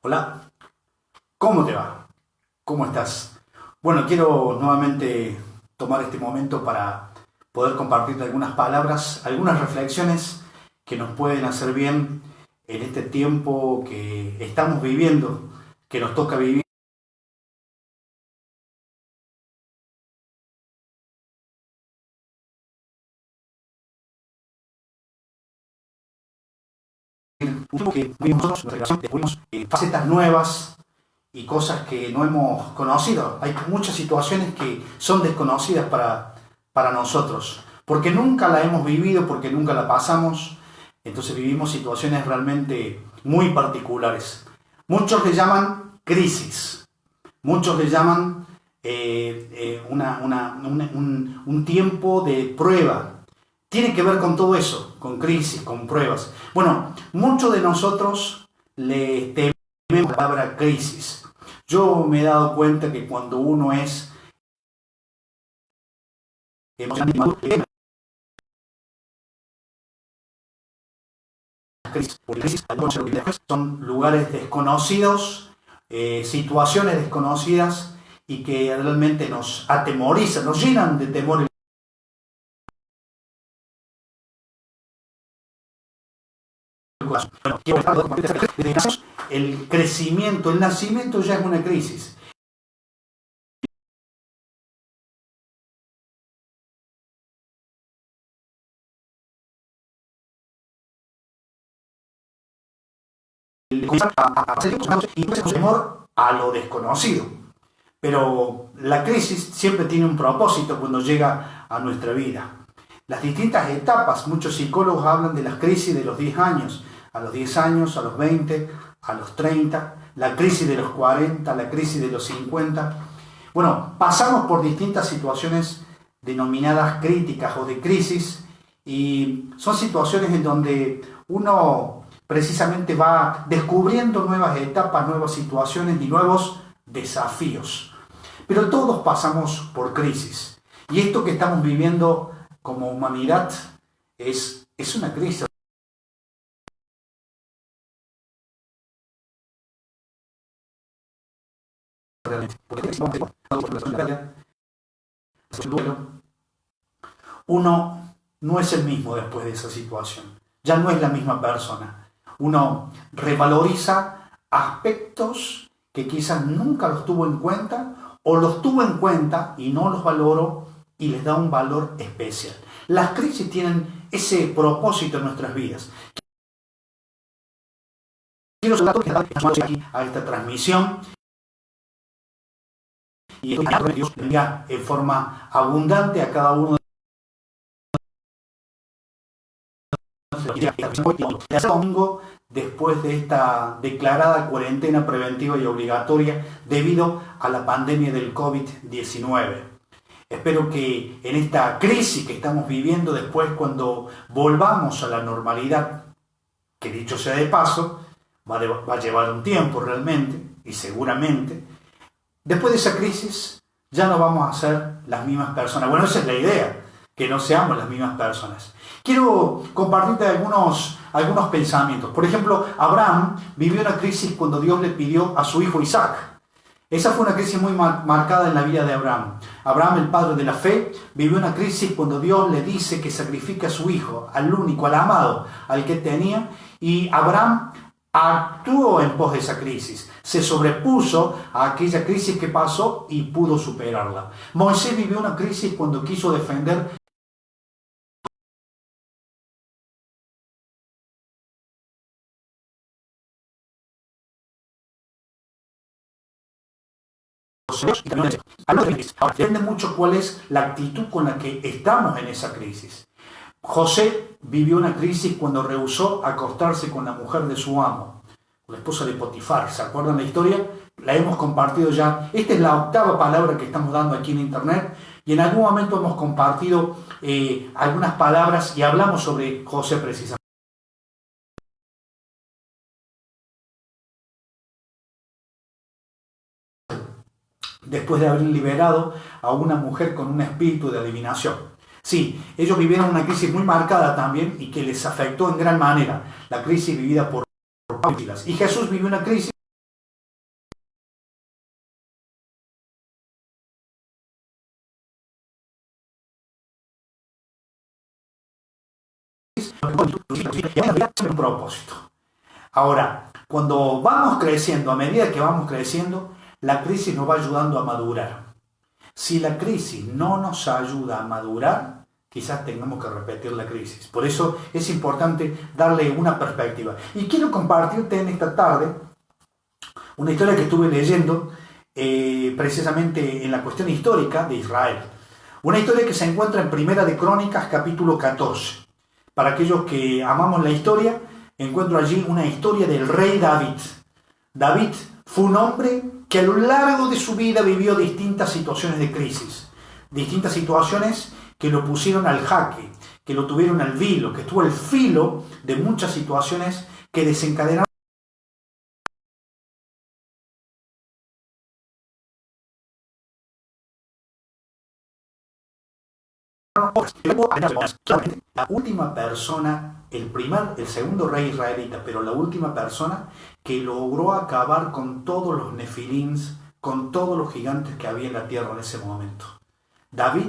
Hola, ¿cómo te va? ¿Cómo estás? Bueno, quiero nuevamente tomar este momento para poder compartirte algunas palabras, algunas reflexiones que nos pueden hacer bien en este tiempo que estamos viviendo, que nos toca vivir un tiempo que vivimos nosotros, nuestra relación, descubrimos facetas nuevas y cosas que no hemos conocido. Hay muchas situaciones que son desconocidas para nosotros, porque nunca la hemos vivido, porque nunca la pasamos, entonces vivimos situaciones realmente muy particulares. Muchos le llaman crisis, muchos le llaman un tiempo de prueba. Tiene que ver con todo eso, con crisis, con pruebas. Bueno, muchos de nosotros le tememos la palabra crisis. Yo me he dado cuenta que cuando uno es emocionalmente maduro, las crisis, porque crisis son lugares desconocidos, situaciones desconocidas y que realmente nos atemorizan, nos llenan de temor. Bueno, el crecimiento, el nacimiento ya es una crisis. Incluso temor a lo desconocido. Pero la crisis siempre tiene un propósito cuando llega a nuestra vida. Las distintas etapas, muchos psicólogos hablan de las crisis de los 10 años, a los 10 años, a los 20, a los 30, la crisis de los 40, la crisis de los 50. Bueno, pasamos por distintas situaciones denominadas críticas o de crisis y son situaciones en donde uno precisamente va descubriendo nuevas etapas, nuevas situaciones y nuevos desafíos. Pero todos pasamos por crisis. Y esto que estamos viviendo como humanidad es una crisis. Realmente. Uno no es el mismo después de esa situación. Ya no es la misma persona. Uno revaloriza aspectos que quizás nunca los tuvo en cuenta o los tuvo en cuenta y no los valoró y les da un valor especial. Las crisis tienen ese propósito en nuestras vidas. Quiero saludar aquí a esta transmisión y que Dios bendiga en forma abundante a cada uno de los domingo después de esta declarada cuarentena preventiva y obligatoria debido a la pandemia del COVID-19. Espero que en esta crisis que estamos viviendo después, cuando volvamos a la normalidad, que dicho sea de paso, va a llevar un tiempo realmente y seguramente, después de esa crisis ya no vamos a ser las mismas personas. Bueno, esa es la idea, que no seamos las mismas personas. Quiero compartirte algunos pensamientos. Por ejemplo, Abraham vivió una crisis cuando Dios le pidió a su hijo Isaac. Esa fue una crisis muy marcada en la vida de Abraham. Abraham, el padre de la fe, vivió una crisis cuando Dios le dice que sacrifique a su hijo, al único, al amado, al que tenía, y Abraham actuó en pos de esa crisis, se sobrepuso a aquella crisis que pasó y pudo superarla. Moisés vivió una crisis cuando quiso defender y también ahora, depende mucho cuál es la actitud con la que estamos en esa crisis. José vivió una crisis cuando rehusó acostarse con la mujer de su amo, la esposa de Potifar. ¿Se acuerdan la historia? La hemos compartido ya. Esta es la octava palabra que estamos dando aquí en internet y en algún momento hemos compartido algunas palabras y hablamos sobre José precisamente. Después de haber liberado a una mujer con un espíritu de adivinación. Sí, ellos vivieron una crisis muy marcada también y que les afectó en gran manera, la crisis vivida por Pablo. Y Jesús vivió una crisis un propósito. Ahora, cuando vamos creciendo, a medida que vamos creciendo, la crisis nos va ayudando a madurar. Si la crisis no nos ayuda a madurar, quizás tengamos que repetir la crisis. Por eso es importante darle una perspectiva. Y quiero compartirte en esta tarde una historia que estuve leyendo precisamente en la cuestión histórica de Israel. Una historia que se encuentra en Primera de Crónicas, capítulo 14. Para aquellos que amamos la historia, encuentro allí una historia del rey David. David fue un hombre que a lo largo de su vida vivió distintas situaciones de crisis, distintas situaciones que lo pusieron al jaque, que lo tuvieron al vilo, que estuvo al filo de muchas situaciones que desencadenaron la última persona, el segundo rey israelita, pero la última persona que logró acabar con todos los nefilins, con todos los gigantes que había en la tierra en ese momento. David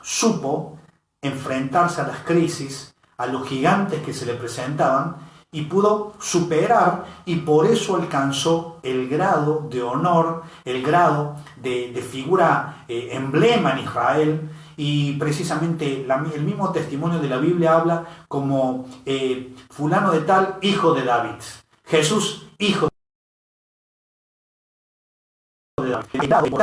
supo enfrentarse a las crisis, a los gigantes que se le presentaban, y pudo superar, y por eso alcanzó el grado de honor, el grado de figura emblema en Israel. Y precisamente el mismo testimonio de la Biblia habla como fulano de tal, hijo de David. Jesús, hijo de David.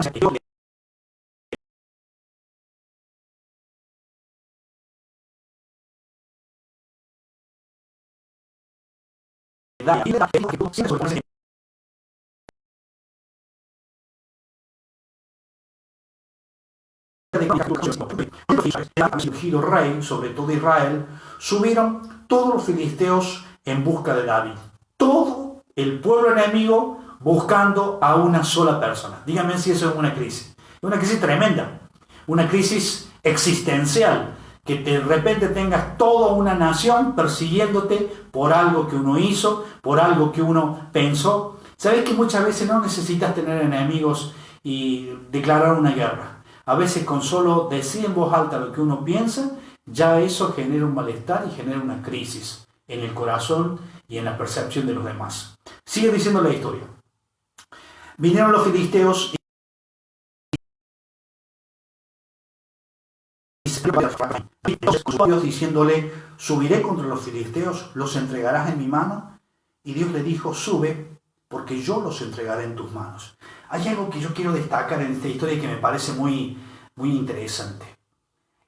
Ungido rey sobre todo Israel, subieron todos los filisteos en busca de David. Todo el pueblo enemigo buscando a una sola persona. Díganme si eso es una crisis tremenda, una crisis existencial, que de repente tengas toda una nación persiguiéndote por algo que uno hizo, por algo que uno pensó. ¿Sabes que muchas veces no necesitas tener enemigos y declarar una guerra? A veces con solo decir en voz alta lo que uno piensa, ya eso genera un malestar y genera una crisis en el corazón y en la percepción de los demás. Sigue diciendo la historia. Vinieron los filisteos y Dios diciéndole, subiré contra los filisteos, los entregarás en mi mano. Y Dios le dijo, sube, porque yo los entregaré en tus manos. Hay algo que yo quiero destacar en esta historia que me parece muy, muy interesante.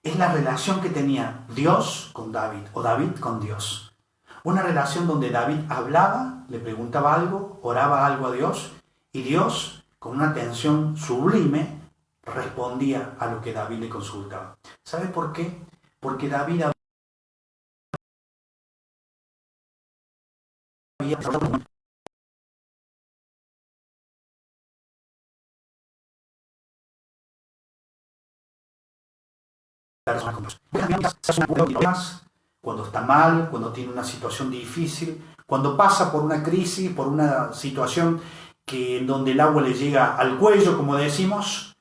Es la relación que tenía Dios con David, o David con Dios. Una relación donde David hablaba, le preguntaba algo, oraba algo a Dios, y Dios, con una atención sublime, respondía a lo que David le consultaba. ¿Sabe por qué? Porque David había cuando está mal, cuando tiene una situación difícil, cuando pasa por una crisis, por una situación en donde el agua le llega al cuello, como decimos,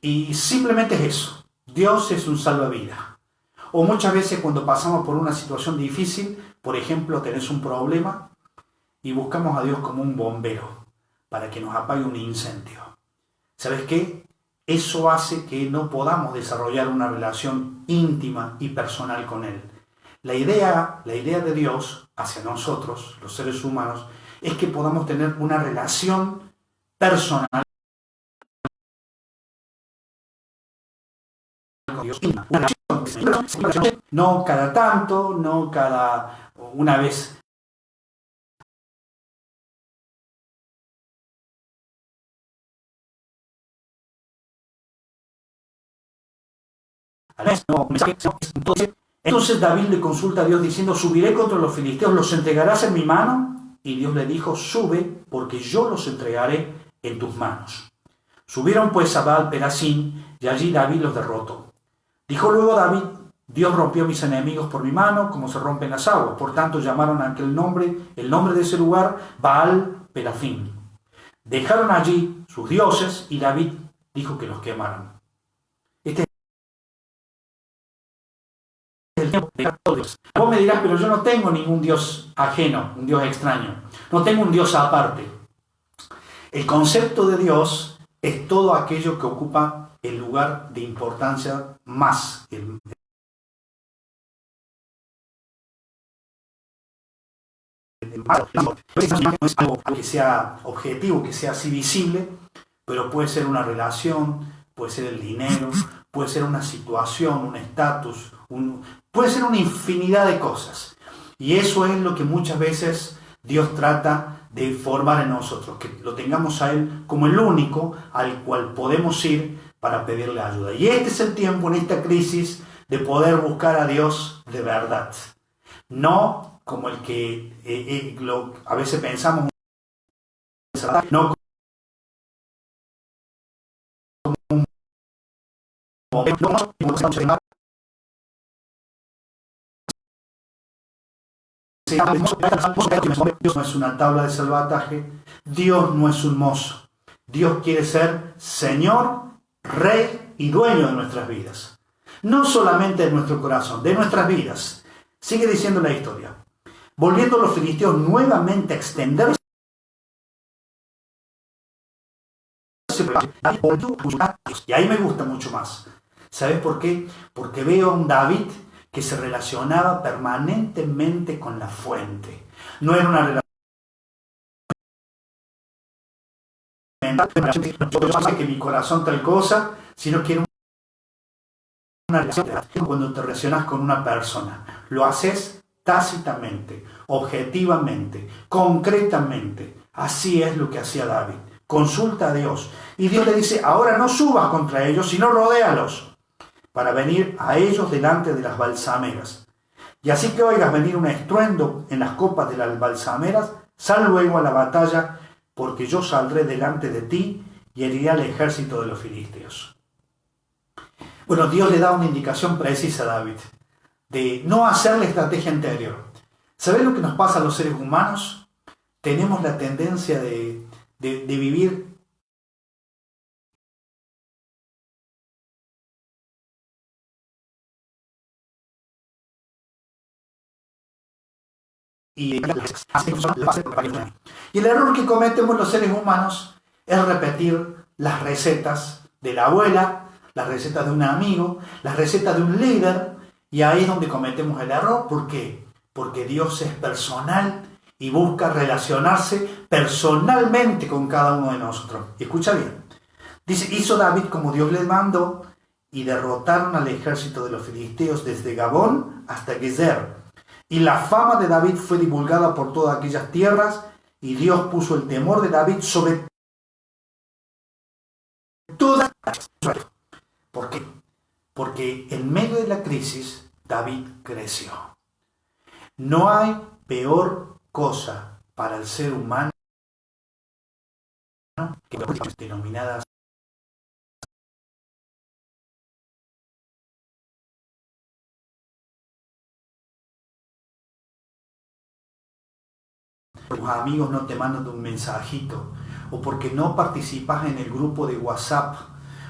y simplemente es eso. Dios es un salvavidas. O muchas veces cuando pasamos por una situación difícil, por ejemplo, tenés un problema y buscamos a Dios como un bombero para que nos apague un incendio. ¿Sabes qué? Eso hace que no podamos desarrollar una relación íntima y personal con Él. La idea de Dios hacia nosotros, los seres humanos, es que podamos tener una relación personal con Dios. No cada tanto, no cada una vez. Entonces David le consulta a Dios diciendo, subiré contra los filisteos, ¿los entregarás en mi mano? Y Dios le dijo, sube, porque yo los entregaré en tus manos. Subieron pues a Baal-Perasín, y allí David los derrotó. Dijo luego David, Dios rompió mis enemigos por mi mano, como se rompen las aguas. Por tanto llamaron a aquel nombre, el nombre de ese lugar, Baal-Perasín. Dejaron allí sus dioses, y David dijo que los quemaran. Este es el tiempo Vos me dirás, pero yo no tengo ningún Dios ajeno, un Dios extraño. No tengo un Dios aparte. El concepto de Dios es todo aquello que ocupa el lugar de importancia más. No es algo que sea objetivo, que sea así visible, pero puede ser una relación, puede ser el dinero, puede ser una situación, un estatus, puede ser una infinidad de cosas. Y eso es lo que muchas veces Dios trata de formar en nosotros, que lo tengamos a Él como el único al cual podemos ir para pedirle ayuda. Y este es el tiempo en esta crisis de poder buscar a Dios de verdad. No como el que a veces pensamos, no como un momento, Dios no es una tabla de salvataje, Dios no es un mozo. Dios quiere ser Señor, Rey y dueño de nuestras vidas. No solamente de nuestro corazón, de nuestras vidas. Sigue diciendo la historia. Volviendo a los filisteos nuevamente a extenderse. Y ahí me gusta mucho más. ¿Sabes por qué? Porque veo a un David que se relacionaba permanentemente con la fuente. No era una relación mental, que mi corazón tal cosa, sino que era una relación. Cuando te relacionas con una persona, lo haces tácitamente, objetivamente, concretamente. Así es lo que hacía David. Consulta a Dios. Y Dios le dice, ahora no subas contra ellos, sino rodéalos, para venir a ellos delante de las balsameras. Y así que oigas venir un estruendo en las copas de las balsameras, sal luego a la batalla, porque yo saldré delante de ti y heriré al ejército de los filisteos. Bueno, Dios le da una indicación precisa a David de no hacer la estrategia anterior. ¿Sabés lo que nos pasa a los seres humanos? Tenemos la tendencia de vivir y el error que cometemos los seres humanos es repetir las recetas de la abuela, las recetas de un amigo, las recetas de un líder, y ahí es donde cometemos el error. ¿Por qué? Porque Dios es personal y busca relacionarse personalmente con cada uno de nosotros. Escucha bien. Dice, hizo David como Dios le mandó y derrotaron al ejército de los filisteos desde Gabón hasta Gezer. Y la fama de David fue divulgada por todas aquellas tierras y Dios puso el temor de David sobre todas las tierras. ¿Por qué? Porque en medio de la crisis David creció. No hay peor cosa para el ser humano que las denominadas tus amigos no te mandan un mensajito, o porque no participas en el grupo de WhatsApp,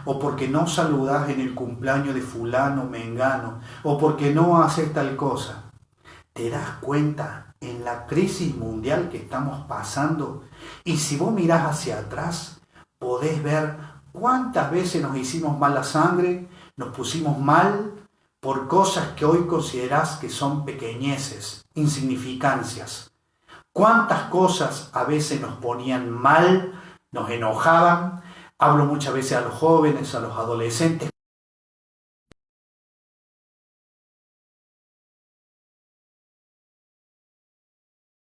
o porque no saludas en el cumpleaños de fulano, mengano, o porque no haces tal cosa. ¿Te das cuenta en la crisis mundial que estamos pasando? Y si vos mirás hacia atrás, podés ver cuántas veces nos hicimos mala sangre, nos pusimos mal por cosas que hoy considerás que son pequeñeces, insignificancias. Cuántas cosas a veces nos ponían mal, nos enojaban. Hablo muchas veces a los jóvenes, a los adolescentes.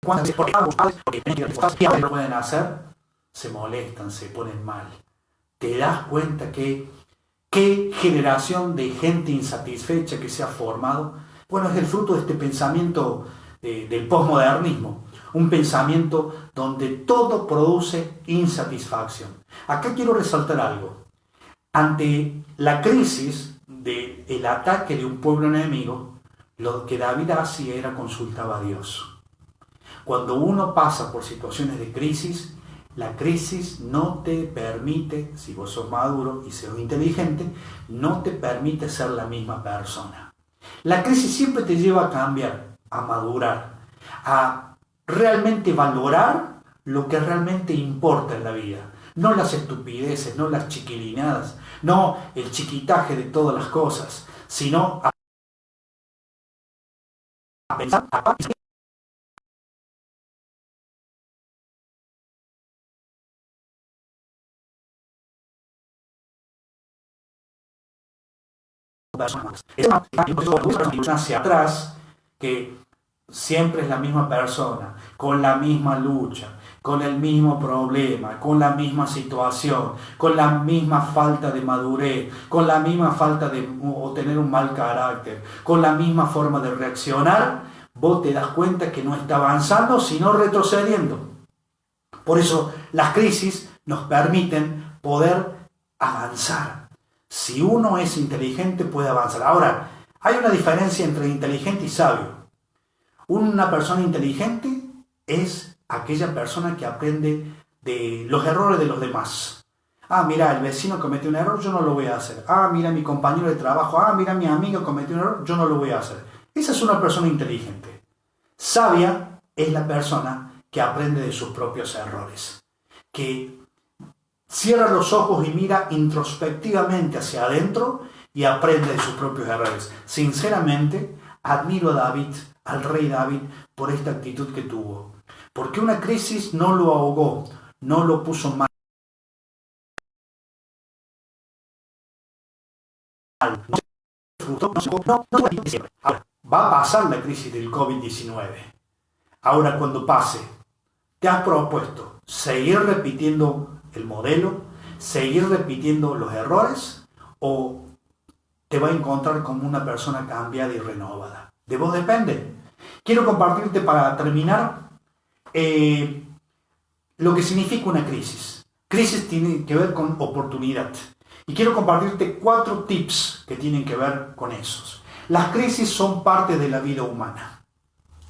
¿Cuántas veces lo pueden hacer? Se molestan, se ponen mal. ¿Te das cuenta que qué generación de gente insatisfecha que se ha formado? Bueno, es el fruto de este pensamiento del posmodernismo. Un pensamiento donde todo produce insatisfacción. Acá quiero resaltar algo. Ante la crisis del ataque de un pueblo enemigo, lo que David hacía era consultar a Dios. Cuando uno pasa por situaciones de crisis, la crisis no te permite, si vos sos maduro y sos inteligente, no te permite ser la misma persona. La crisis siempre te lleva a cambiar, a madurar, a realmente valorar lo que realmente importa en la vida. No las estupideces, no las chiquilinadas, no el chiquitaje de todas las cosas, sino a pensar, a personas. Es una hacia atrás que siempre es la misma persona, con la misma lucha, con el mismo problema, con la misma situación, con la misma falta de madurez, con la misma falta de o tener un mal carácter, con la misma forma de reaccionar, vos te das cuenta que no está avanzando, sino retrocediendo. Por eso las crisis nos permiten poder avanzar. Si uno es inteligente, puede avanzar. Ahora, hay una diferencia entre inteligente y sabio. Una persona inteligente es aquella persona que aprende de los errores de los demás. Ah, mira, el vecino cometió un error, yo no lo voy a hacer. Ah, mira, mi compañero de trabajo, ah, mira, mi amigo cometió un error, yo no lo voy a hacer. Esa es una persona inteligente. Sabia es la persona que aprende de sus propios errores, que cierra los ojos y mira introspectivamente hacia adentro y aprende de sus propios errores. Sinceramente, admiro a David, al rey David, por esta actitud que tuvo. Porque una crisis no lo ahogó, no lo puso mal. No se frustró, no. Ahora, va a pasar la crisis del COVID-19. Ahora, cuando pase, ¿te has propuesto seguir repitiendo el modelo, seguir repitiendo los errores, o te va a encontrar como una persona cambiada y renovada? De vos depende. Quiero compartirte para terminar lo que significa una crisis. Crisis tiene que ver con oportunidad. Y quiero compartirte 4 tips que tienen que ver con esos. Las crisis son parte de la vida humana.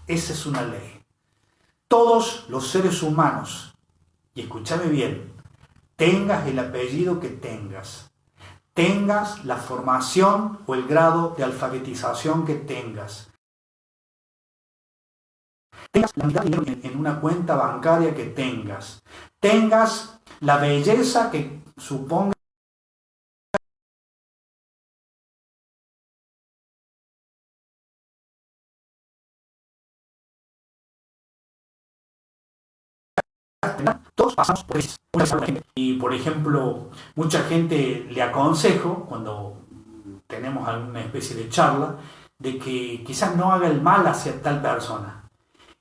Esa es una ley. Todos los seres humanos, y escúchame bien, tengas el apellido que tengas la formación o el grado de alfabetización que tengas la mitad de dinero en una cuenta bancaria que tengas la belleza que suponga todos pasamos por eso. Y por ejemplo, mucha gente le aconsejo, cuando tenemos alguna especie de charla, de que quizás no haga el mal hacia tal persona.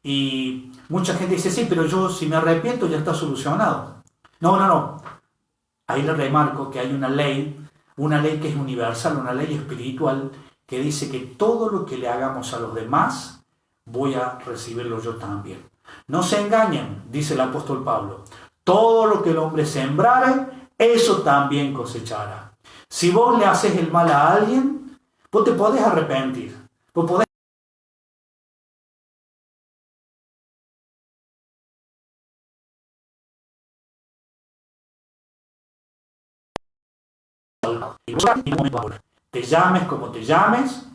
Y mucha gente dice, sí, pero yo si me arrepiento ya está solucionado. No. Ahí le remarco que hay una ley que es universal, una ley espiritual, que dice que todo lo que le hagamos a los demás, voy a recibirlo yo también. No se engañen, dice el apóstol Pablo. Todo lo que el hombre sembrare, eso también cosechará. Si vos le haces el mal a alguien, vos te podés arrepentir. Vos podés te llames como te llames,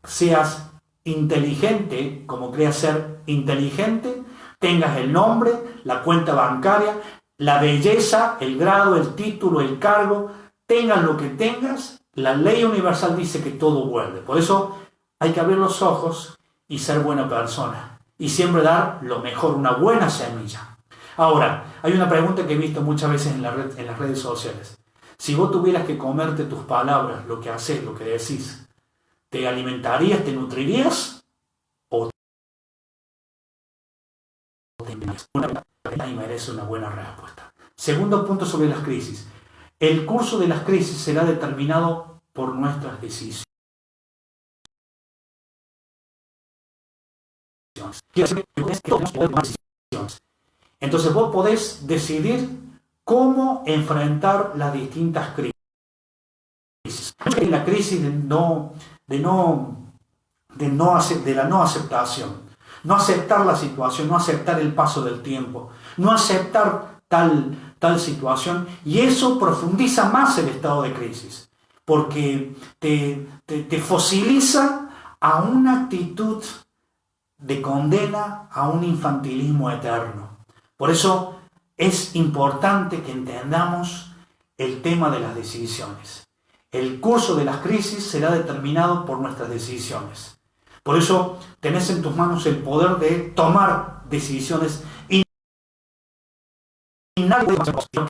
seas inteligente como creas ser inteligente, tengas el nombre, la cuenta bancaria, la belleza, el grado, el título, el cargo, tengas lo que tengas, la ley universal dice que todo vuelve. Por eso hay que abrir los ojos y ser buena persona y siempre dar lo mejor, una buena semilla. Ahora, hay una pregunta que he visto muchas veces en las redes sociales. Si vos tuvieras que comerte tus palabras, lo que haces, lo que decís, ¿te alimentarías, te nutrirías? ¿O te y merece una buena respuesta? Segundo punto sobre las crisis. El curso de las crisis será determinado por nuestras decisiones. Entonces vos podés decidir cómo enfrentar las distintas crisis. La crisis de la no aceptación, no aceptar la situación, no aceptar el paso del tiempo, no aceptar tal situación, y eso profundiza más el estado de crisis, porque te fosiliza a una actitud de condena a un infantilismo eterno. Por eso es importante que entendamos el tema de las decisiones. El curso de las crisis será determinado por nuestras decisiones. Por eso tenés en tus manos el poder de tomar decisiones y nadie puede hacer posible.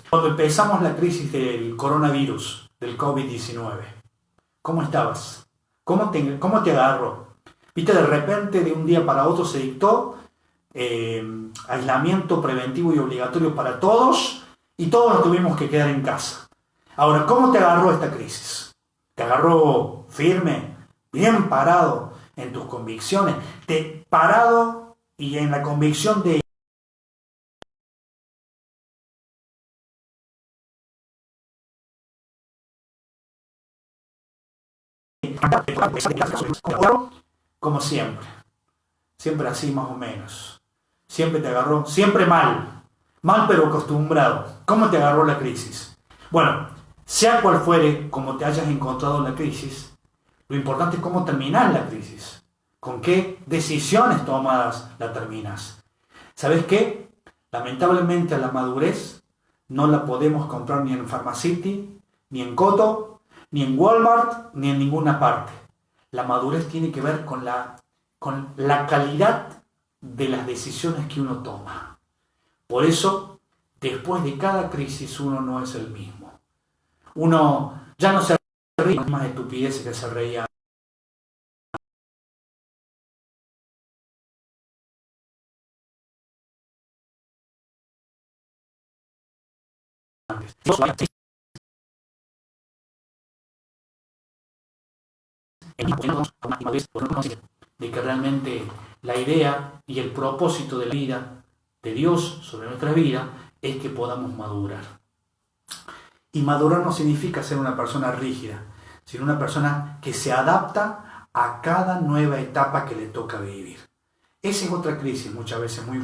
Cuando empezamos la crisis del coronavirus, del COVID-19, ¿cómo estabas? ¿Cómo te agarró? Viste, de repente, de un día para otro se dictó aislamiento preventivo y obligatorio para todos y todos nos tuvimos que quedar en casa. Ahora, ¿cómo te agarró esta crisis? ¿Te agarró firme, bien parado en tus convicciones? Parado y en la convicción de como siempre, siempre así más o menos, siempre te agarró, siempre mal pero acostumbrado. ¿Cómo te agarró la crisis? Bueno, sea cual fuere como te hayas encontrado en la crisis, lo importante es cómo terminas la crisis, con qué decisiones tomadas la terminas. ¿Sabes qué? Lamentablemente la madurez no la podemos comprar ni en Pharmacity, ni en Coto, ni en Walmart, ni en ninguna parte. La madurez tiene que ver con la calidad de las decisiones que uno toma. Por eso, después de cada crisis, uno no es el mismo. Uno ya no se ríe más estupideces que se reía. De que realmente la idea y el propósito de la vida de Dios sobre nuestra vida es que podamos madurar. Y madurar no significa ser una persona rígida, sino una persona que se adapta a cada nueva etapa que le toca vivir. Esa es otra crisis muchas veces muy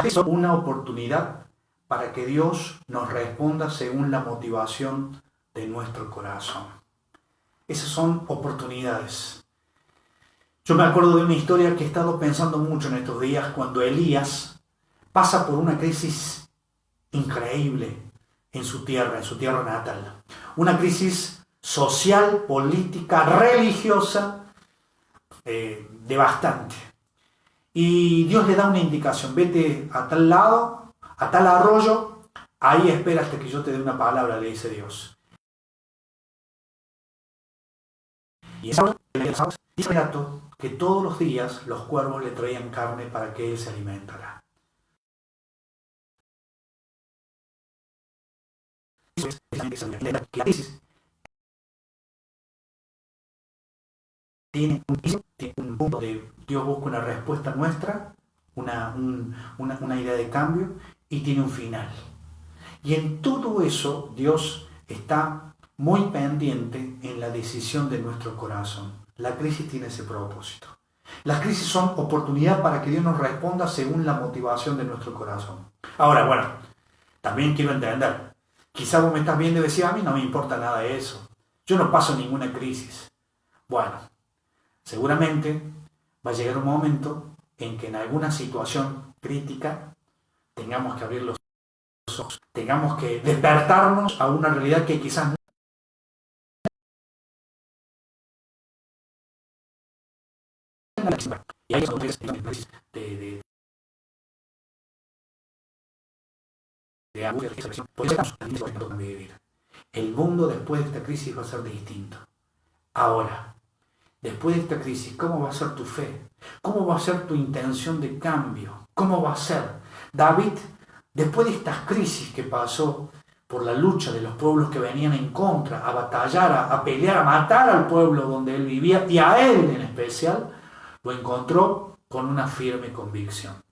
es una oportunidad para que Dios nos responda según la motivación de nuestro corazón. Esas son oportunidades. Yo me acuerdo de una historia que he estado pensando mucho en estos días, cuando Elías pasa por una crisis increíble en su tierra natal. Una crisis social, política, religiosa, devastante. Y Dios le da una indicación: vete a tal lado, a tal arroyo, ahí espera hasta que yo te dé una palabra, le dice Dios. Y esa dice el gato que todos los días los cuervos le traían carne para que él se alimentara. Tiene un punto de Dios busca una respuesta nuestra, una idea de cambio, y tiene un final. Y en todo eso Dios está muy pendiente en la decisión de nuestro corazón. La crisis tiene ese propósito. Las crisis son oportunidad para que Dios nos responda según la motivación de nuestro corazón. Ahora, bueno, también quiero entender. Quizá vos me estás viendo y decís: a mí no me importa nada de eso. Yo no paso ninguna crisis. Bueno, seguramente va a llegar un momento en que en alguna situación crítica tengamos que abrir los ojos, tengamos que despertarnos a una realidad que quizás no. Y ahí es donde de angustia, de vivir. El mundo después de esta crisis va a ser distinto. Ahora, después de esta crisis, ¿cómo va a ser tu fe? ¿Cómo va a ser tu intención de cambio? ¿Cómo va a ser? David, después de estas crisis que pasó por la lucha de los pueblos que venían en contra, a batallar, a pelear, a matar al pueblo donde él vivía, y a él en especial, lo encontró con una firme convicción.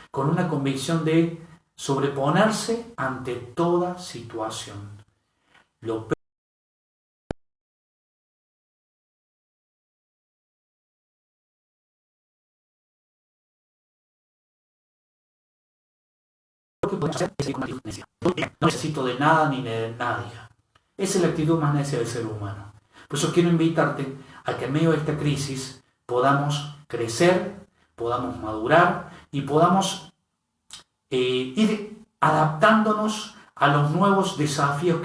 Con una convicción de sobreponerse ante toda situación. Lo que podemos hacer es ir con una actitud necia. No necesito de nada ni de nadie. Esa es la actitud más necia del ser humano. Por eso quiero invitarte a que en medio de esta crisis podamos crecer, podamos madurar y podamos ir adaptándonos a los nuevos desafíos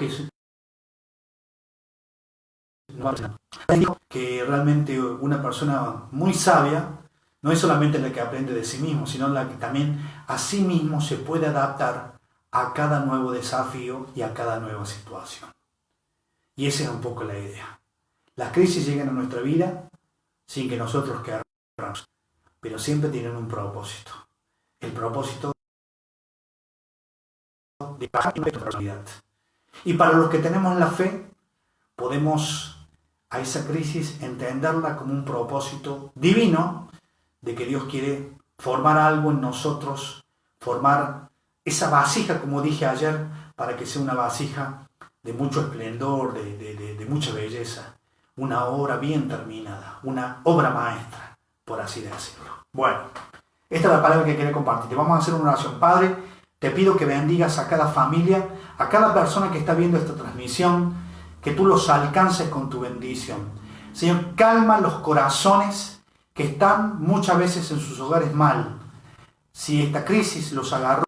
que realmente una persona muy sabia no es solamente la que aprende de sí mismo, sino la que también a sí mismo se puede adaptar a cada nuevo desafío y a cada nueva situación. Y esa es un poco la idea. Las crisis llegan a nuestra vida sin que nosotros queramos, pero siempre tienen un propósito. El propósito de bajar nuestra personalidad. Y para los que tenemos la fe, podemos a esa crisis entenderla como un propósito divino de que Dios quiere formar algo en nosotros, formar esa vasija, como dije ayer, para que sea una vasija de mucho esplendor, de mucha belleza, una obra bien terminada, una obra maestra, por así decirlo. Bueno, esta es la palabra que quería compartir. Vamos a hacer una oración. Padre, te pido que bendigas a cada familia, a cada persona que está viendo esta transmisión, que tú los alcances con tu bendición. Señor, calma los corazones que están muchas veces en sus hogares mal. Si esta crisis los agarró,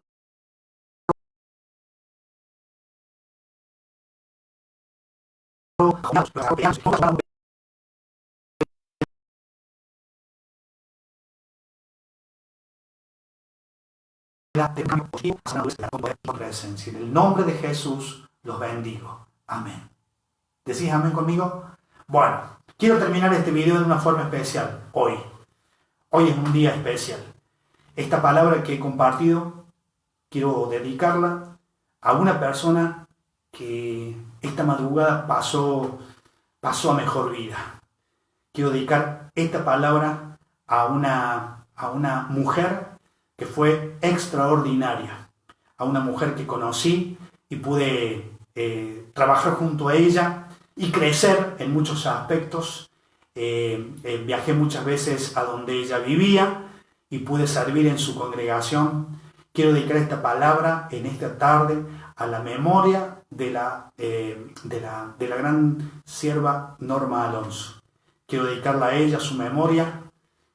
en el nombre de Jesús los bendigo. Amén. ¿Decís amén conmigo? Bueno, quiero terminar este video de una forma especial. Hoy es un día especial. Esta palabra que he compartido, quiero dedicarla a una persona que esta madrugada pasó a mejor vida. Quiero dedicar esta palabra a una mujer que fue extraordinaria, a una mujer que conocí y pude trabajar junto a ella y crecer en muchos aspectos. Viajé muchas veces a donde ella vivía y pude servir en su congregación. Quiero dedicar esta palabra en esta tarde a la memoria de la gran sierva Norma Alonso. Quiero dedicarla a ella, a su memoria,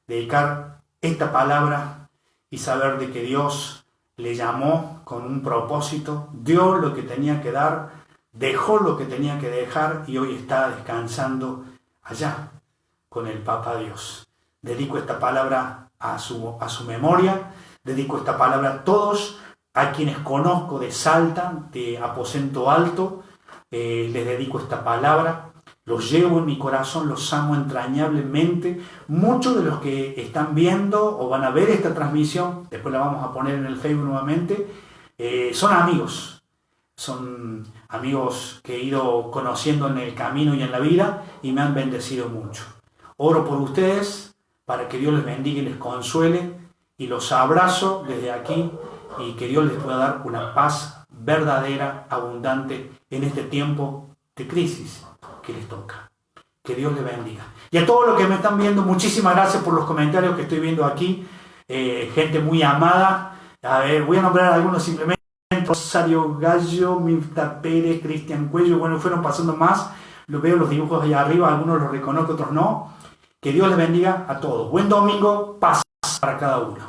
dedicar esta palabra y saber de que Dios le llamó con un propósito, dio lo que tenía que dar, dejó lo que tenía que dejar y hoy está descansando allá con el Papa Dios. Dedico esta palabra a su memoria, dedico esta palabra a todos, a quienes conozco de Salta, de Aposento Alto, les dedico esta palabra, los llevo en mi corazón, los amo entrañablemente. Muchos de los que están viendo o van a ver esta transmisión, después la vamos a poner en el Facebook nuevamente, son amigos que he ido conociendo en el camino y en la vida y me han bendecido mucho. Oro por ustedes para que Dios les bendiga y les consuele y los abrazo desde aquí y que Dios les pueda dar una paz verdadera, abundante en este tiempo de crisis que les toca. Que Dios les bendiga. Y a todos los que me están viendo, muchísimas gracias por los comentarios que estoy viendo aquí. Gente muy amada. A ver, voy a nombrar algunos simplemente. Rosario Gallo, Mirta Pérez, Cristian Cuello. Bueno, fueron pasando más. Veo los dibujos allá arriba. Algunos los reconozco, otros no. Que Dios les bendiga a todos. Buen domingo. Paz para cada uno.